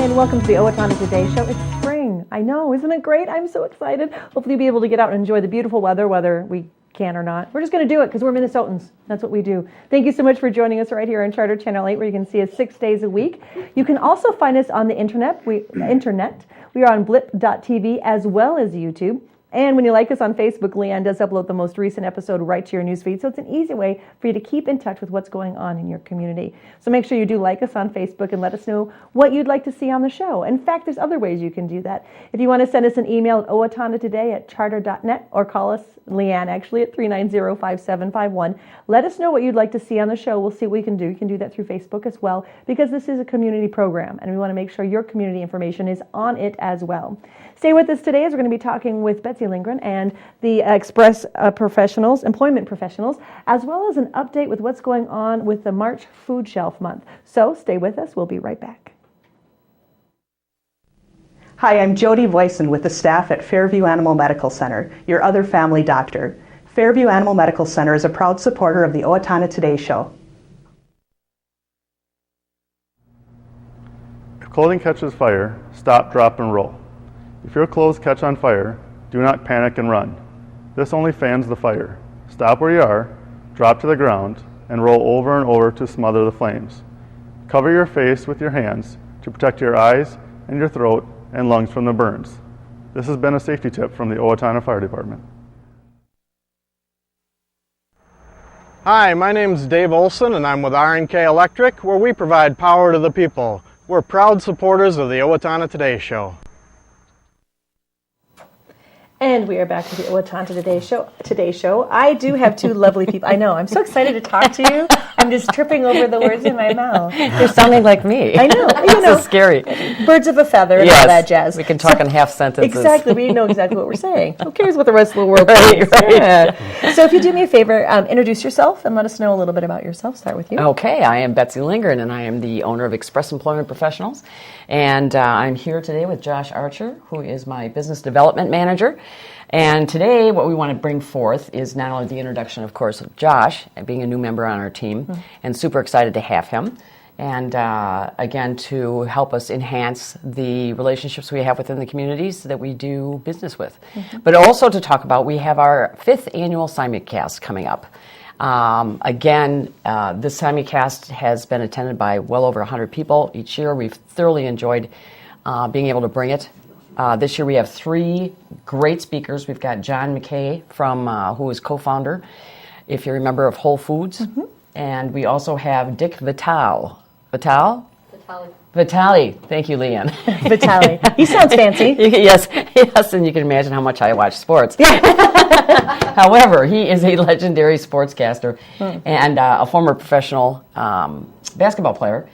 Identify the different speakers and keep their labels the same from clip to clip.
Speaker 1: and welcome to the Owatonna Today Show. It's spring. I know, isn't it great? I'm so excited. Hopefully you'll be able to get out and enjoy the beautiful weather, whether we can or not. We're just going to do it because we're Minnesotans. That's what we do. Thank you so much for joining us right here on Charter Channel 8, where you can see us 6 days a week. You can also find us on the internet. We are on blip.tv as well as YouTube. And when you like us on Facebook, Leanne does upload the most recent episode right to your newsfeed. So it's an easy way for you to keep in touch with what's going on in your community. So make sure you do like us on Facebook and let us know what you'd like to see on the show. In fact, there's other ways you can do that. If you want to send us an email at owatonnatoday@charter.net or call us, Leanne, actually, at 390-5751. Let us know what you'd like to see on the show. We'll see what we can do. You can do that through Facebook as well, because this is a community program, and we want to make sure your community information is on it as well. Stay with us today as we're going to be talking with Betsy Lindgren and the Express employment professionals, as well as an update with what's going on with the March Food Shelf Month. So stay with us. We'll be right back.
Speaker 2: Hi, I'm Jody Voisin with the staff at Fairview Animal Medical Center, your other family doctor. Fairview Animal Medical Center is a proud supporter of the Owatonna Today Show.
Speaker 3: If clothing catches fire, stop, drop, and roll. If your clothes catch on fire, do not panic and run. This only fans the fire. Stop where you are, drop to the ground, and roll over and over to smother the flames. Cover your face with your hands to protect your eyes and your throat and lungs from the burns. This has been a safety tip from the Owatonna Fire Department.
Speaker 4: Hi, my name is Dave Olson and I'm with R&K Electric, where we provide power to the people. We're proud supporters of the Owatonna Today Show.
Speaker 1: And we are back to the Owatonna Today Show. I do have two lovely people. I know. I'm so excited to talk to you. I'm just tripping over the words in my mouth.
Speaker 5: You're sounding like me.
Speaker 1: I know.
Speaker 5: This is scary.
Speaker 1: Birds of a feather and all that jazz.
Speaker 5: We can talk in half sentences.
Speaker 1: Exactly. We know exactly what we're saying. Who cares what the rest of the world
Speaker 5: Right.
Speaker 1: Yeah. So if you do me a favor, introduce yourself and let us know a little bit about yourself. Start with you.
Speaker 5: Okay. I am Betsy Lindgren, and I am the owner of Express Employment Professionals. And I'm here today with Josh Archer, who is my business development manager. And today, what we want to bring forth is not only the introduction, of course, of Josh, being a new member on our team, and super excited to have him, and again, to help us enhance the relationships we have within the communities that we do business with. But also to talk about, we have our 5th annual simulcast coming up. This simulcast has been attended by well over 100 people each year. We've thoroughly enjoyed being able to bring it. This year we have 3 great speakers. We've got John McKay, who is co-founder, if you remember, of Whole Foods. And we also have Dick Vitale. Vitale. Thank you, Leanne.
Speaker 1: Vitale. He sounds fancy.
Speaker 5: Yes, and you can imagine how much I watch sports. However, he is a legendary sportscaster and a former professional basketball player.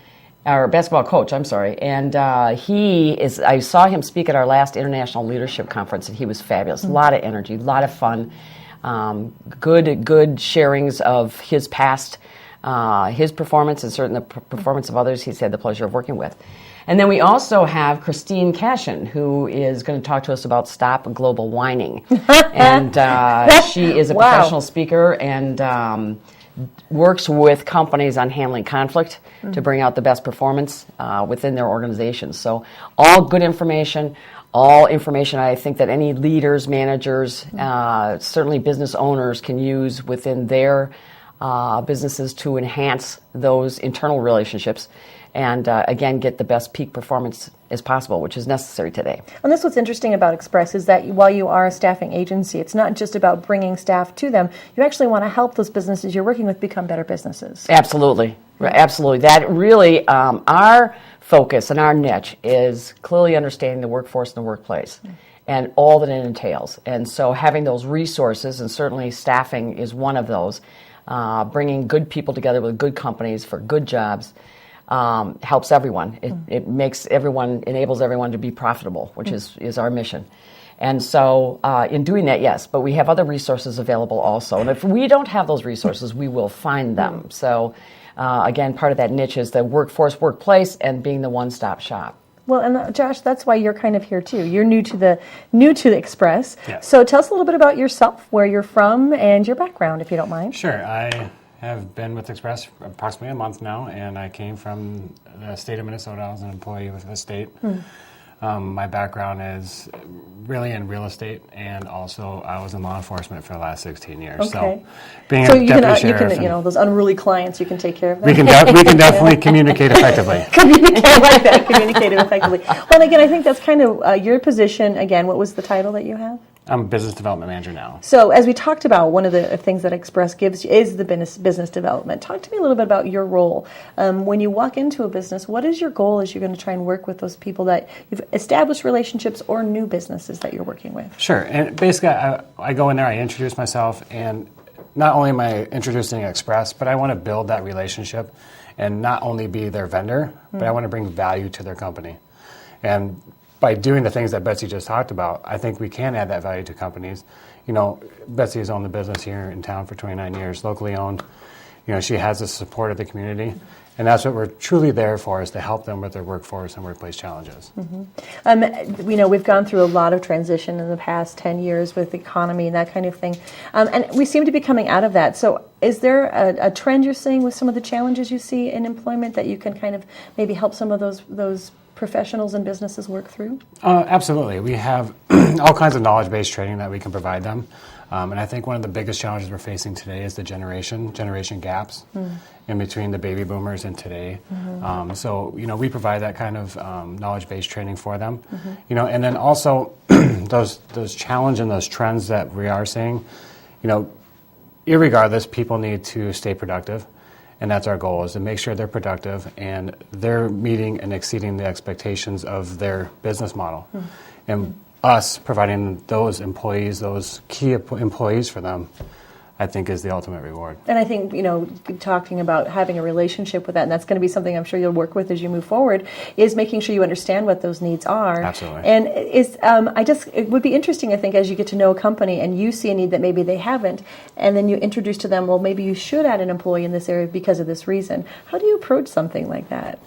Speaker 5: Our basketball coach, I'm sorry, and I saw him speak at our last International Leadership Conference, and he was fabulous. A lot of energy, a lot of fun, good sharings of his past, his performance, and certainly the performance of others he's had the pleasure of working with. And then we also have Christine Cashin, who is going to talk to us about Stop Global Whining. And she is a professional speaker and works with companies on handling conflict to bring out the best performance within their organizations. So all good information, all information I think that any leaders, managers, certainly business owners can use within their businesses to enhance those internal relationships and, again, get the best peak performance as possible, which is necessary today.
Speaker 1: And that's what's interesting about Express is that while you are a staffing agency, it's not just about bringing staff to them. You actually want to help those businesses you're working with become better businesses.
Speaker 5: Absolutely. Absolutely. That really, our focus and our niche is clearly understanding the workforce and the workplace and all that it entails. And so having those resources, and certainly staffing is one of those, bringing good people together with good companies for good jobs, helps everyone. It enables everyone to be profitable, which is our mission. And so in doing that, yes, but we have other resources available also. And if we don't have those resources, we will find them. So again, part of that niche is the workforce, workplace, and being the one-stop shop.
Speaker 1: Well, and Josh, that's why you're kind of here too. You're new to the Express.
Speaker 6: Yes.
Speaker 1: So tell us a little bit about yourself, where you're from, and your background, if you don't mind.
Speaker 6: Sure. I have been with Express for approximately a month now, and I came from the state of Minnesota. I was an employee with the state. My background is really in real estate, and also I was in law enforcement for the last 16 years.
Speaker 1: Okay.
Speaker 6: So, being
Speaker 1: So
Speaker 6: a
Speaker 1: you
Speaker 6: deputy
Speaker 1: can,
Speaker 6: sheriff,
Speaker 1: you know, those unruly clients, you can take care of them.
Speaker 6: we can definitely communicate effectively.
Speaker 1: Communicate like that, communicate effectively. Well, again, I think that's kind of your position. Again, what was the title that you have?
Speaker 6: I'm a business development manager now.
Speaker 1: So, as we talked about, one of the things that Express gives you is the business development. Talk to me a little bit about your role. When you walk into a business, what is your goal as you're going to try and work with those people that you've established relationships or new businesses that you're working with?
Speaker 6: Sure. And basically, I go in there, I introduce myself, and not only am I introducing Express, but I want to build that relationship and not only be their vendor, but I want to bring value to their company. And by doing the things that Betsy just talked about, I think we can add that value to companies. You know, Betsy has owned the business here in town for 29 years, locally owned. You know, she has the support of the community, and that's what we're truly there for, is to help them with their workforce and workplace challenges.
Speaker 1: You know, we've gone through a lot of transition in the past 10 years with the economy and that kind of thing, and we seem to be coming out of that. So is there a trend you're seeing with some of the challenges you see in employment that you can kind of maybe help some of those professionals and businesses work through?
Speaker 6: Absolutely. We have all kinds of knowledge-based training that we can provide them. And I think one of the biggest challenges we're facing today is the generation gaps in between the baby boomers and today. So, you know, we provide that kind of knowledge-based training for them. You know, and then also those challenge and those trends that we are seeing, you know, irregardless, people need to stay productive. And that's our goal, is to make sure they're productive and they're meeting and exceeding the expectations of their business model. And us providing those employees, those key employees for them, I think is the ultimate reward.
Speaker 1: And I think, you know, talking about having a relationship with that, and that's going to be something I'm sure you'll work with as you move forward, is making sure you understand what those needs are.
Speaker 6: Absolutely.
Speaker 1: And it would be interesting, I think, as you get to know a company and you see a need that maybe they haven't, and then you introduce to them, well, maybe you should add an employee in this area because of this reason. How do you approach something like that?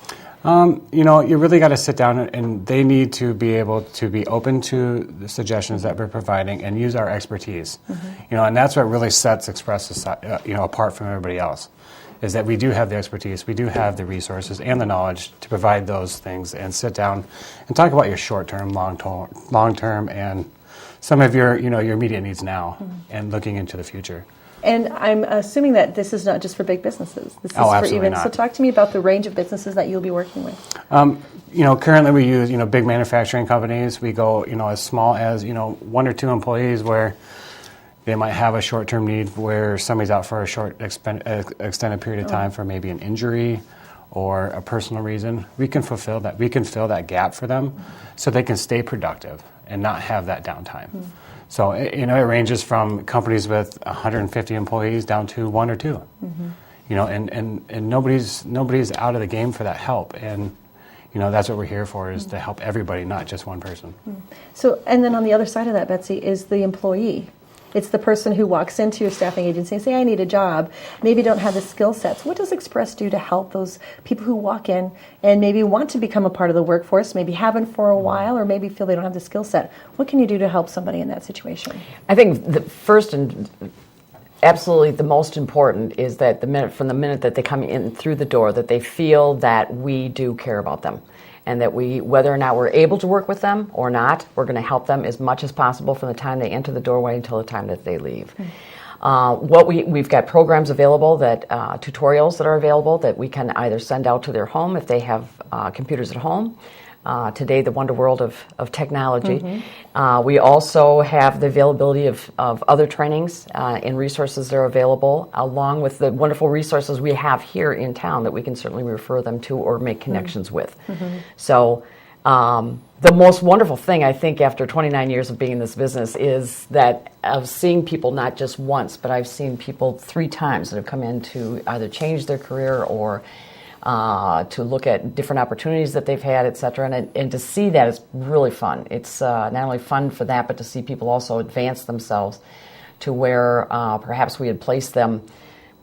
Speaker 6: You know, you really got to sit down, and they need to be able to be open to the suggestions that we're providing and use our expertise. You know, and that's what really sets Express apart from everybody else, is that we do have the expertise, we do have the resources and the knowledge to provide those things, and sit down and talk about your short-term, long-term, and some of your immediate needs now, and looking into the future.
Speaker 1: And I'm assuming that this is not just for big businesses. This is for
Speaker 6: absolutely
Speaker 1: even.
Speaker 6: not.
Speaker 1: So talk to me about the range of businesses that you'll be working with.
Speaker 6: You know, currently we use, big manufacturing companies. We go, as small as, 1 or 2 employees, where they might have a short-term need where somebody's out for a short, extended period of time for maybe an injury or a personal reason. We can fulfill that. We can fill that gap for them so they can stay productive and not have that downtime. So, it ranges from companies with 150 employees down to 1 or 2. And nobody's out of the game for that help. And, that's what we're here for, is to help everybody, not just one person.
Speaker 1: So, and then on the other side of that, Betsy, is the employee. It's the person who walks into your staffing agency and say, I need a job, maybe don't have the skill sets. What does Express do to help those people who walk in and maybe want to become a part of the workforce, maybe haven't for a while, or maybe feel they don't have the skill set? What can you do to help somebody in that situation?
Speaker 5: I think the first and absolutely the most important is that from the minute that they come in through the door, that they feel that we do care about them. And that whether or not we're able to work with them or not, we're going to help them as much as possible from the time they enter the doorway until the time that they leave. We've got programs available, tutorials that are available that we can either send out to their home if they have computers at home. Today, the wonder world of technology. We also have the availability of other trainings and resources that are available, along with the wonderful resources we have here in town that we can certainly refer them to or make connections with. So the most wonderful thing, I think, after 29 years of being in this business is that of seeing people not just once, but I've seen people 3 times that have come in to either change their career or to look at different opportunities that they've had, et cetera, and to see that is really fun. It's not only fun for that, but to see people also advance themselves to where perhaps we had placed them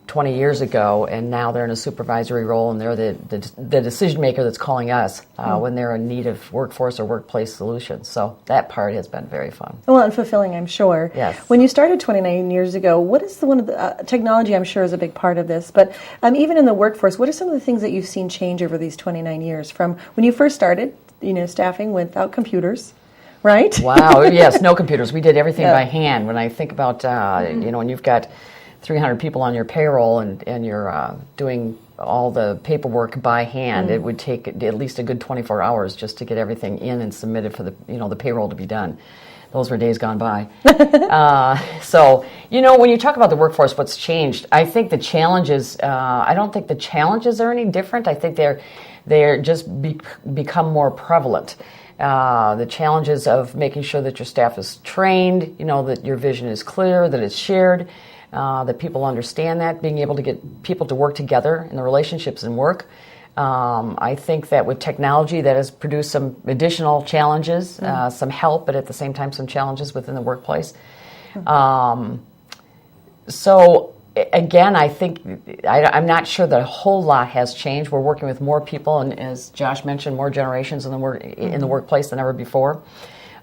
Speaker 5: 20 years ago, and now they're in a supervisory role, and they're the decision maker that's calling us when they're in need of workforce or workplace solutions. So that part has been very fun.
Speaker 1: Well, and fulfilling, I'm sure.
Speaker 5: Yes.
Speaker 1: When you started 29 years ago, what is one of the technology? I'm sure is a big part of this, but even in the workforce, what are some of the things that you've seen change over these 29 years from when you first started? Staffing without computers. Right?
Speaker 5: Wow. Yes, no computers. We did everything by hand. When I think about, when you've got 300 people on your payroll and you're doing all the paperwork by hand, it would take at least a good 24 hours just to get everything in and submitted for the payroll to be done. Those were days gone by. So, when you talk about the workforce, what's changed, I think the challenges, I don't think the challenges are any different. I think they're just become more prevalent. The challenges of making sure that your staff is trained, that your vision is clear, that it's shared, that people understand that, being able to get people to work together in the relationships and work. I think that with technology that has produced some additional challenges, some help, but at the same time some challenges within the workplace. So again, I think I'm not sure that a whole lot has changed. We're working with more people, and as Josh mentioned, more generations in the workplace than ever before.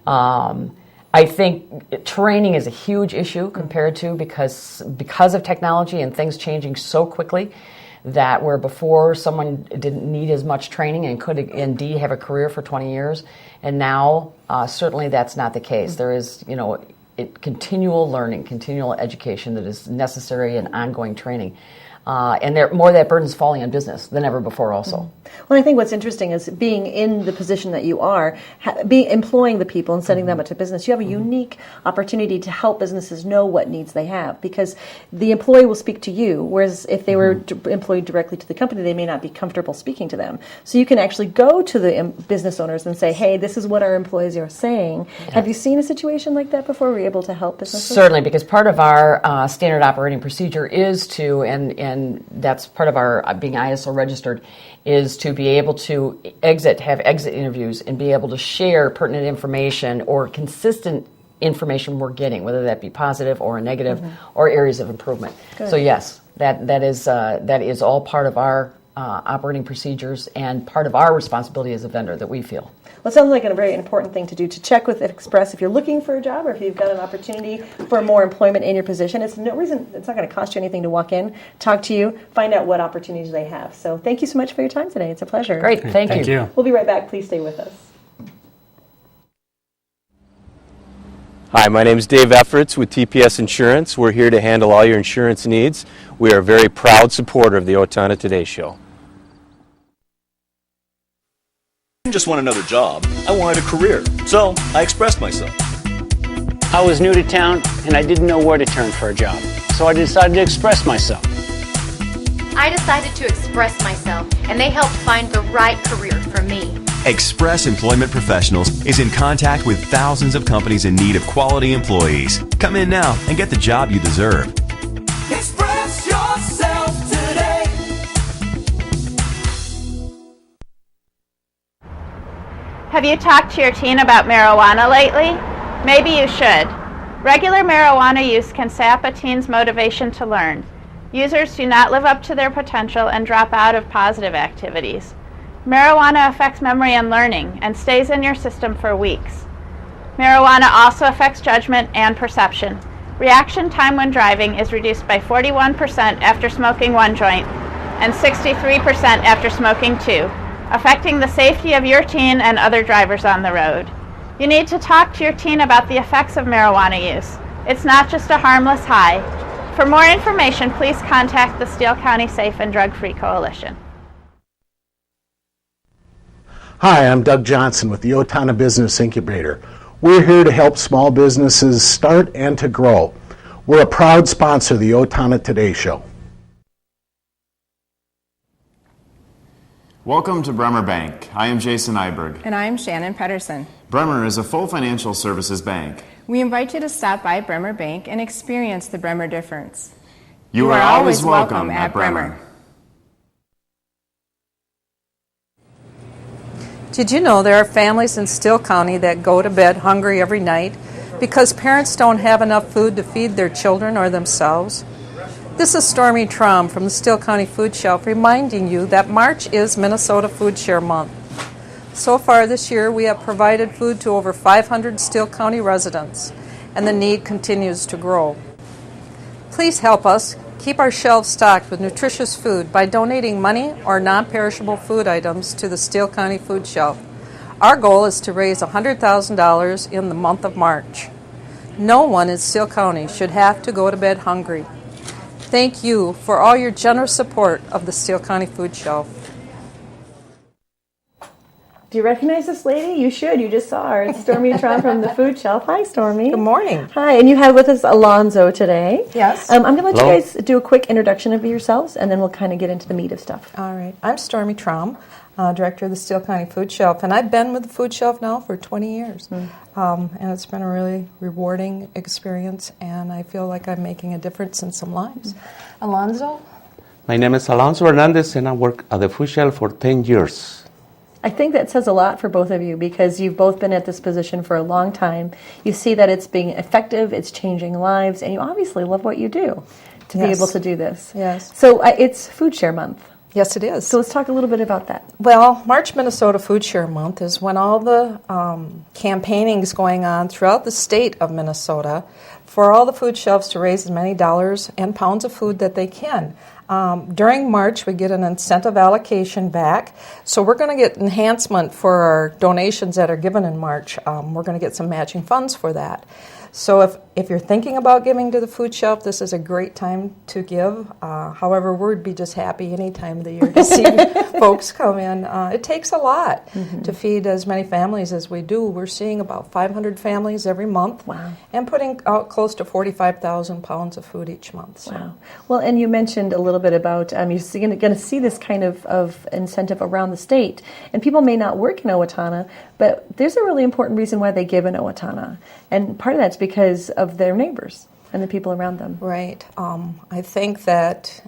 Speaker 5: I think training is a huge issue compared to because of technology and things changing so quickly, that where before someone didn't need as much training and could indeed have a career for 20 years, and now certainly that's not the case. There is, continual learning, continual education that is necessary, and ongoing training. And more of that burden is falling on business than ever before also.
Speaker 1: Well, I think what's interesting is being in the position that you are, employing the people and sending them into business. You have a unique opportunity to help businesses know what needs they have, because the employee will speak to you, whereas if they were employed directly to the company, they may not be comfortable speaking to them. So you can actually go to the business owners and say, hey, this is what our employees are saying. Yeah. Have you seen a situation like that before? Were you able to help businesses?
Speaker 5: Certainly, because part of our standard operating procedure is to, and that's part of our being ISO registered, is to be able to have exit interviews and be able to share pertinent information or consistent information we're getting, whether that be positive or negative or areas of improvement. Good. So yes, that is all part of our operating procedures and part of our responsibility as a vendor that we feel.
Speaker 1: Well, it sounds like a very important thing to do, to check with Express if you're looking for a job or if you've got an opportunity for more employment in your position. It's no reason, it's not going to cost you anything to walk in, talk to you, find out what opportunities they have. So thank you so much for your time today. It's a pleasure.
Speaker 5: Great, thank you.
Speaker 1: We'll be right back. Please stay with us.
Speaker 7: Hi, my name is Dave Efforts with TPS Insurance. We're here to handle all your insurance needs. We are a very proud supporter of the Owatonna Today Show.
Speaker 8: I didn't just want another job, I wanted a career, so I expressed myself.
Speaker 9: I was new to town and I didn't know where to turn for a job, so I decided to express myself.
Speaker 10: I decided to express myself, and they helped find the right career for me.
Speaker 11: Express Employment Professionals is in contact with thousands of companies in need of quality employees. Come in now and get the job you deserve.
Speaker 12: Express yourself today.
Speaker 13: Have you talked to your teen about marijuana lately? Maybe you should. Regular marijuana use can sap a teen's motivation to learn. Users do not live up to their potential and drop out of positive activities. Marijuana affects memory and learning and stays in your system for weeks. Marijuana also affects judgment and perception. Reaction time when driving is reduced by 41% after smoking one joint and 63% after smoking two, affecting the safety of your teen and other drivers on the road. You need to talk to your teen about the effects of marijuana use. It's not just a harmless high. For more information, please contact the Steele County Safe and Drug-Free Coalition.
Speaker 14: Hi, I'm Doug Johnson with the Owatonna Business Incubator. We're here to help small businesses start and to grow. We're a proud sponsor of the Owatonna Today Show.
Speaker 15: Welcome to Bremer Bank. I am Jason Iberg.
Speaker 16: And I'm Shannon Pedersen.
Speaker 15: Bremer is a full financial services bank.
Speaker 16: We invite you to stop by Bremer Bank and experience the Bremer difference.
Speaker 15: You are always welcome at Bremer.
Speaker 17: Did you know there are families in Steele County that go to bed hungry every night because parents don't have enough food to feed their children or themselves? This is Stormy Trom from the Steele County Food Shelf reminding you that March is Minnesota Food Share Month. So far this year, we have provided food to over 500 Steele County residents, and the need continues to grow. Please help us keep our shelves stocked with nutritious food by donating money or non-perishable food items to the Steele County Food Shelf. Our goal is to raise $100,000 in the month of March. No one in Steele County should have to go to bed hungry. Thank you for all your generous support of the Steele County Food Shelf.
Speaker 1: Do you recognize this lady? You should. You just saw her. It's Stormy Trom from the Food Shelf. Hi, Stormy.
Speaker 17: Good morning.
Speaker 1: Hi, and you have with us Alonzo today.
Speaker 17: Yes.
Speaker 1: I'm going to let you guys do a quick introduction of yourselves, and then we'll kind of get into the meat of stuff.
Speaker 17: All right. I'm Stormy Trom, Director of the Steele County Food Shelf, and I've been with the Food Shelf now for 20 years. And it's been a really rewarding experience, and I feel like I'm making a difference in some lives. Alonzo?
Speaker 18: My name is Alonso Hernandez, and I work at the Food Shelf for 10 years.
Speaker 1: I think that says a lot for both of you because you've both been at this position for a long time. You see that it's being effective, it's changing lives, and you obviously love what you do to be able to do this.
Speaker 17: Yes.
Speaker 1: So it's Food Share Month.
Speaker 17: Yes, it is.
Speaker 1: So let's talk a little bit about that.
Speaker 17: Well, March Minnesota Food Share Month is when all the campaigning is going on throughout the state of Minnesota for all the food shelves to raise as many dollars and pounds of food that they can. During March, we get an incentive allocation back, so we're going to get enhancement for our donations that are given in March. We're going to get some matching funds for that. So if you're thinking about giving to the food shelf, this is a great time to give. However, we'd be just happy any time of the year to see folks come in. It takes a lot to feed as many families as we do. We're seeing about 500 families every month and putting out close to 45,000 pounds of food each month. So.
Speaker 1: Wow. Well, and you mentioned a little bit about you're going to see this kind of incentive around the state. And people may not work in Owatonna, but there's a really important reason why they give in Owatonna. And part of that's because of their neighbors and the people around them.
Speaker 17: Right. I think that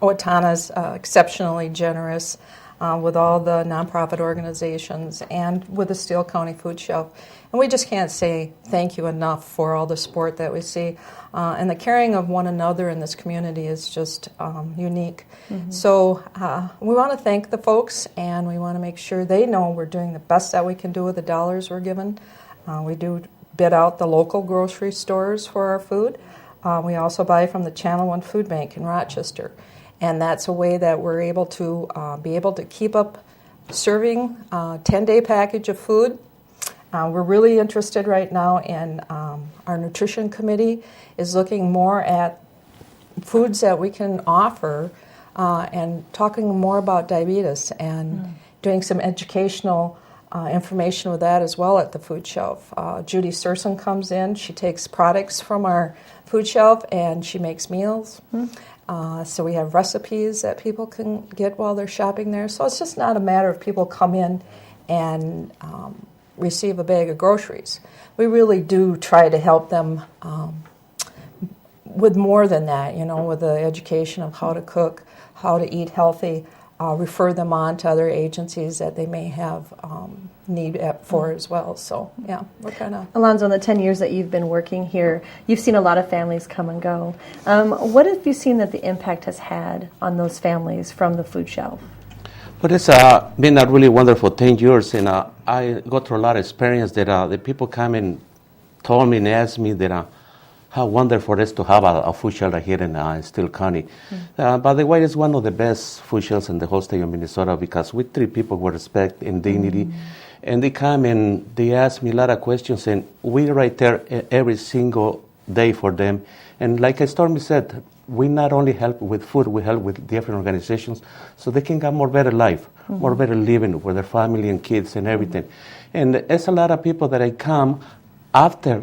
Speaker 17: Owatonna is exceptionally generous with all the nonprofit organizations and with the Steele County Food Shelf. And we just can't say thank you enough for all the support that we see. And the caring of one another in this community is just unique. So we want to thank the folks, and we want to make sure they know we're doing the best that we can do with the dollars we're given. We do bid out the local grocery stores for our food. We also buy from the Channel 1 Food Bank in Rochester. And that's a way that we're able to be able to keep up serving a 10-day package of food. We're really interested right now in our nutrition committee is looking more at foods that we can offer and talking more about diabetes and doing some educational information with that as well at the food shelf. Judy Surson comes in. She takes products from our food shelf and she makes meals. So we have recipes that people can get while they're shopping there. So it's just not a matter of people come in and receive a bag of groceries. We really do try to help them with more than that, with the education of how to cook, how to eat healthy, refer them on to other agencies that they may have need for as well. So, yeah, we're kind of...
Speaker 1: Alonzo, in the 10 years that you've been working here, you've seen a lot of families come and go. What have you seen that the impact has had on those families from the food shelf?
Speaker 18: But it's been a really wonderful 10 years, and I got through a lot of experience that the people come and told me and asked me that how wonderful it is to have a food shelter here in Steele County. By the way, it's one of the best food shelters in the whole state of Minnesota because we treat people with respect and dignity. And they come and they ask me a lot of questions, and we're right there every single day for them. And like Stormy said, we not only help with food, we help with different organizations so they can get more better life, more better living with their family and kids and everything. And it's a lot of people that I come after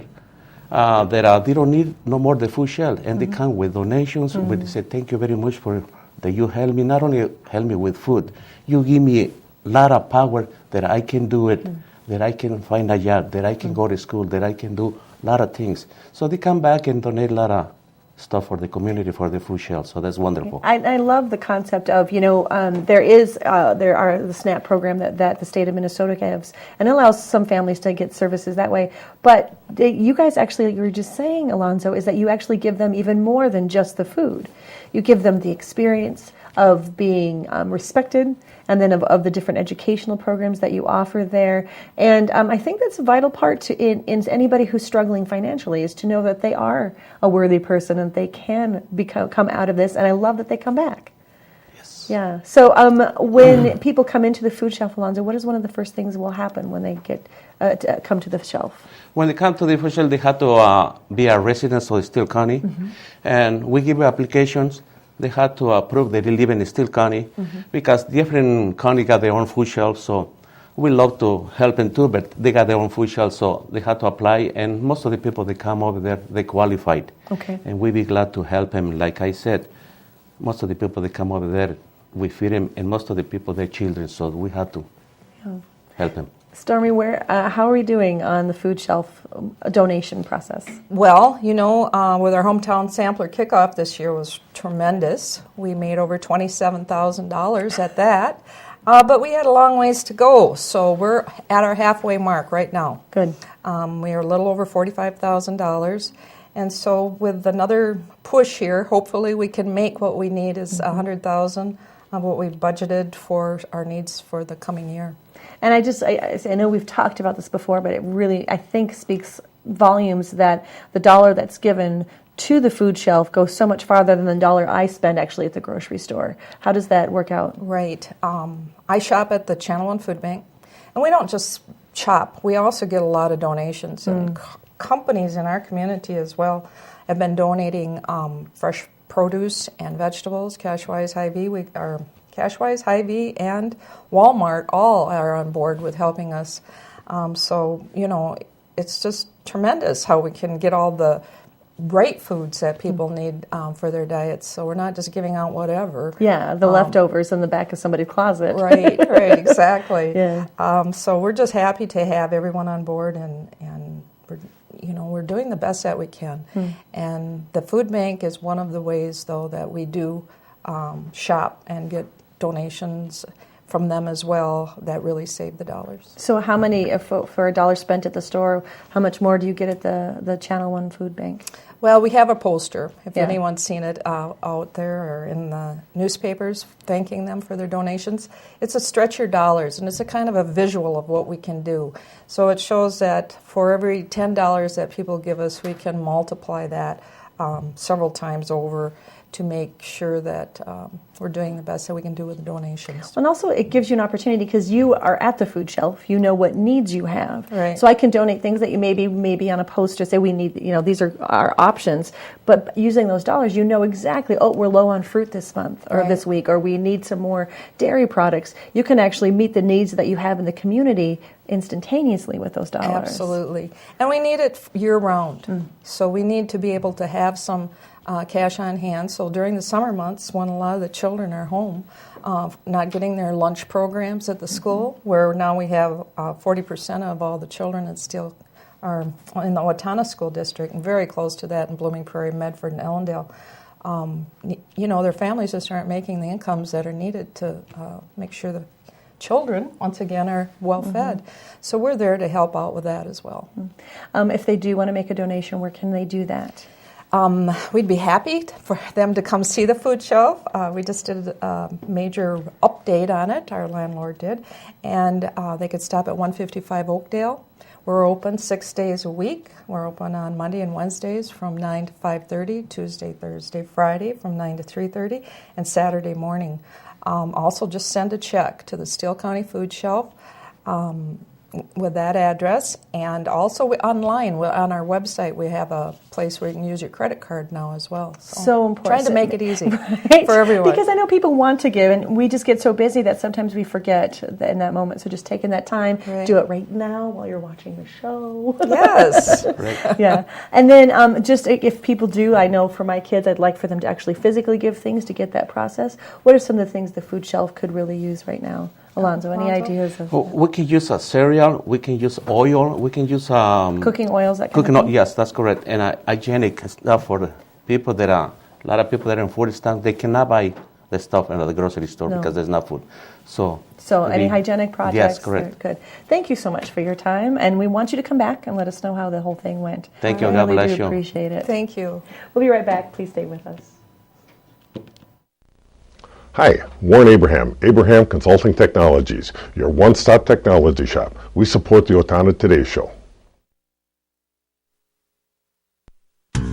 Speaker 18: that they don't need no more the food shelf, and they come with donations. But they say, thank you very much for that you help me, not only help me with food, you give me a lot of power that I can do it, that I can find a job, that I can go to school, that I can do a lot of things. So they come back and donate a lot of stuff for the community, for the food shelf. So that's wonderful.
Speaker 1: I love the concept of, there are the SNAP program that the state of Minnesota gives, and it allows some families to get services that way. But you guys actually, you were just saying, Alonzo, is that you actually give them even more than just the food. You give them the experience of being respected, and then of the different educational programs that you offer there. And I think that's a vital part to in anybody who's struggling financially, is to know that they are a worthy person and they can come out of this. And I love that they come back. Yes. Yeah. So when people come into the food shelf, Alonzo, what is one of the first things that will happen when they get to come to the shelf?
Speaker 18: When they come to the food shelf, they have to be a resident of Steele County, and we give applications. They had to prove they live in Steele County, because different county got their own food shelf, so we love to help them too, but they got their own food shelf, so they had to apply, and most of the people that come over there, they qualified.
Speaker 1: Okay.
Speaker 18: And we'd be glad to help them. Like I said, most of the people that come over there, we feed them, and most of the people, they're children, so we had to help them.
Speaker 1: Stormy, how are we doing on the food shelf donation process?
Speaker 17: Well, with our hometown sampler kickoff this year was tremendous. We made over $27,000 at that, but we had a long ways to go. So we're at our halfway mark right now.
Speaker 1: Good.
Speaker 17: We are a little over $45,000. And so with another push here, hopefully we can make what we need is $100,000 of what we budgeted for our needs for the coming year.
Speaker 1: And I know we've talked about this before, but it really, I think, speaks volumes that the dollar that's given to the food shelf goes so much farther than the dollar I spend actually at the grocery store. How does that work out?
Speaker 17: Right. I shop at the Channel 1 Food Bank, and we don't just shop. We also get a lot of donations, and companies in our community as well have been donating fresh produce and vegetables. Cashwise, Hy-Vee, and Walmart all are on board with helping us. It's just tremendous how we can get all the right foods that people need for their diets. So we're not just giving out whatever.
Speaker 1: Yeah, the leftovers in the back of somebody's closet.
Speaker 17: Right, exactly.
Speaker 1: Yeah.
Speaker 17: So we're just happy to have everyone on board, and we're doing the best that we can. And the food bank is one of the ways, though, that we do shop and get donations from them as well that really save the dollars.
Speaker 1: So how many, for a dollar spent at the store, how much more do you get at the Channel 1 Food Bank?
Speaker 17: Well, we have a poster, if anyone's seen it out there or in the newspapers, thanking them for their donations. It's a stretch your dollars, and it's a kind of a visual of what we can do. So it shows that for every $10 that people give us, we can multiply that several times over to make sure that we're doing the best that we can do with the donations.
Speaker 1: And also it gives you an opportunity, because you are at the food shelf, you know what needs you have.
Speaker 17: Right.
Speaker 1: So I can donate things that you maybe on a poster say we need, these are our options, but using those dollars, you know exactly, we're low on fruit this month or this week, or we need some more dairy products. You can actually meet the needs that you have in the community instantaneously with those dollars.
Speaker 17: Absolutely. And we need it year-round. So we need to be able to have some cash on hand. So during the summer months, when a lot of the children are home, not getting their lunch programs at the school, where now we have 40% of all the children that still are in the Owatonna School District, and very close to that in Blooming Prairie, Medford, and Ellendale. Their families just aren't making the incomes that are needed to make sure the children, once again, are well fed. So we're there to help out with that as well.
Speaker 1: If they do want to make a donation, where can they do that?
Speaker 17: We'd be happy for them to come see the food shelf. We just did a major update on it, our landlord did, and they could stop at 155 Oakdale. We're open 6 days a week. We're open on Monday and Wednesdays from 9 to 5:30, Tuesday, Thursday, Friday from 9 to 3:30, and Saturday morning. Also, just send a check to the Steele County Food Shelf with that address, and also online on our website we have a place where you can use your credit card now as well.
Speaker 1: So important.
Speaker 17: Trying to make it easy
Speaker 1: Right?
Speaker 17: for everyone.
Speaker 1: Because I know people want to give, and we just get so busy that sometimes we forget in that moment. So just taking that time, do it right now while you're watching the show.
Speaker 17: Yes.
Speaker 1: Yeah. And then just if people do, I know for my kids, I'd like for them to actually physically give things to get that process. What are some of the things the food shelf could really use right now? Alonzo, any ideas?
Speaker 18: We can use cereal, we can use oil, we can use
Speaker 1: cooking oils, that kind
Speaker 18: cooking
Speaker 1: of thing?
Speaker 18: Yes, that's correct, and hygienic stuff for people that are, a lot of people that are in food stamps, they cannot buy the stuff in the grocery store
Speaker 1: No.
Speaker 18: because there's no food. So
Speaker 1: any hygienic projects?
Speaker 18: Yes, correct.
Speaker 1: Good. Thank you so much for your time, and we want you to come back and let us know how the whole thing went.
Speaker 18: Thank you.
Speaker 1: I
Speaker 18: God
Speaker 1: really
Speaker 18: bless
Speaker 1: do
Speaker 18: you.
Speaker 1: Appreciate it.
Speaker 17: Thank you.
Speaker 1: We'll be right back. Please stay with us.
Speaker 19: Hi, Warren Abraham Consulting Technologies, your one-stop technology shop. We support the Owatonna Today Show.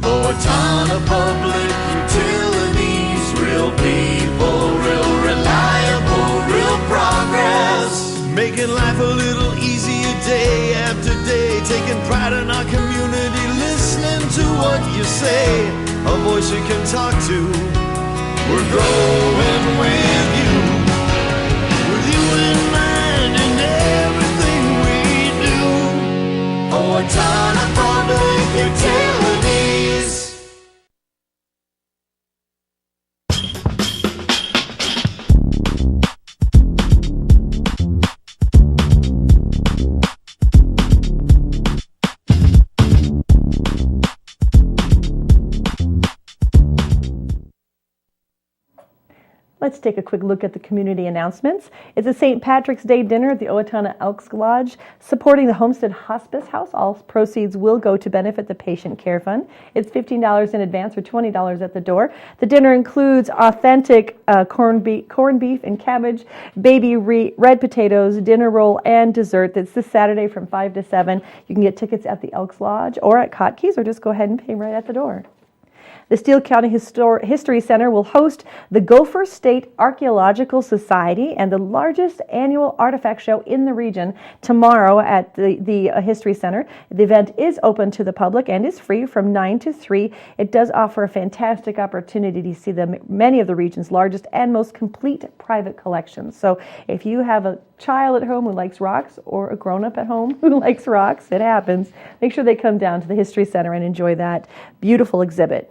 Speaker 12: Owatonna Public Utilities, real people, real reliable, real progress. Making life a little easier day after day, taking pride in our community, listening to what you say, a voice you can talk to. We're growing with you in mind in everything we do. Owatonna Public Utilities.
Speaker 1: Let's take a quick look at the community announcements. It's a St. Patrick's Day dinner at the Owatonna Elks Lodge, supporting the Homestead Hospice House. All proceeds will go to benefit the Patient Care Fund. It's $15 in advance or $20 at the door. The dinner includes authentic corned beef and cabbage, baby red potatoes, dinner roll, and dessert. It's this Saturday from 5 to 7. You can get tickets at the Elks Lodge or at Kotke's, or just go ahead and pay right at the door. The Steele County History Center will host the Gopher State Archaeological Society and the largest annual artifact show in the region tomorrow at the History Center. The event is open to the public and is free from 9 to 3. It does offer a fantastic opportunity to see many of the region's largest and most complete private collections. So if you have a child at home who likes rocks or a grown-up at home who likes rocks, it happens, make sure they come down to the History Center and enjoy that beautiful exhibit.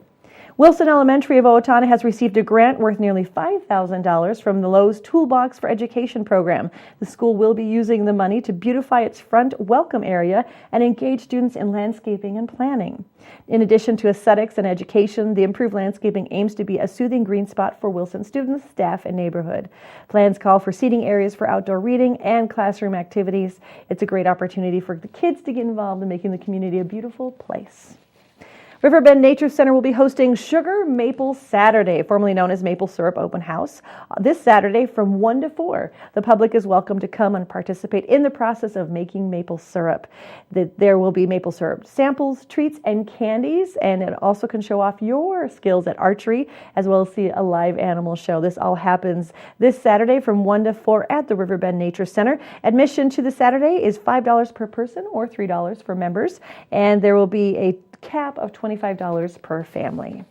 Speaker 1: Wilson Elementary of Owatonna has received a grant worth nearly $5,000 from the Lowe's Toolbox for Education program. The school will be using the money to beautify its front welcome area and engage students in landscaping and planning. In addition to aesthetics and education, the improved landscaping aims to be a soothing green spot for Wilson students, staff, and neighborhood. Plans call for seating areas for outdoor reading and classroom activities. It's a great opportunity for the kids to get involved in making the community a beautiful place. Riverbend Nature Center will be hosting Sugar Maple Saturday, formerly known as Maple Syrup Open House, this Saturday from 1 to 4. The public is welcome to come and participate in the process of making maple syrup. There will be maple syrup samples, treats, and candies, and it also can show off your skills at archery, as well as see a live animal show. This all happens this Saturday from 1 to 4 at the Riverbend Nature Center. Admission to the Saturday is $5 per person or $3 for members, and there will be a cap of $25 per family.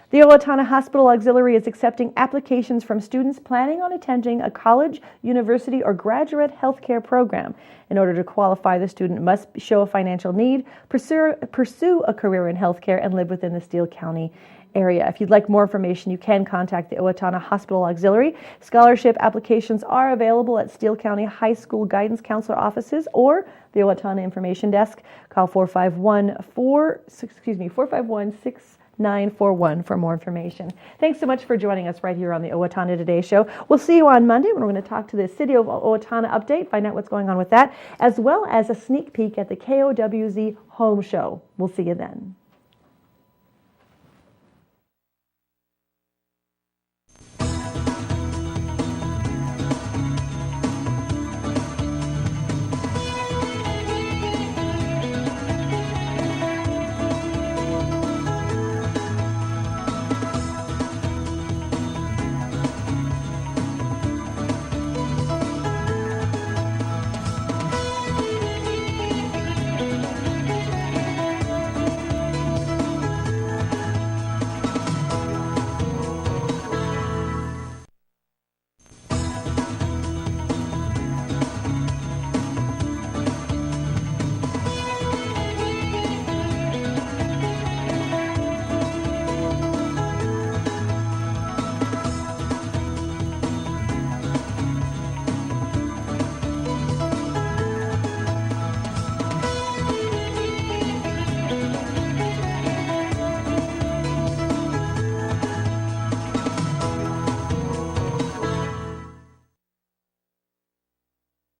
Speaker 1: The Owatonna Hospital Auxiliary is accepting applications from students planning on attending a college, university, or graduate healthcare program. In order to qualify, the student must show a financial need, pursue a career in healthcare, and live within the Steele County area. If you'd like more information, you can contact the Owatonna Hospital Auxiliary. Scholarship applications are available at Steele County High School Guidance Counselor offices or the Owatonna Information Desk. Call 451-6941 for more information. Thanks so much for joining us right here on the Owatonna Today Show. We'll see you on Monday when we're going to talk to the City of Owatonna update, find out what's going on with that, as well as a sneak peek at the KOWZ Home Show. We'll see you then.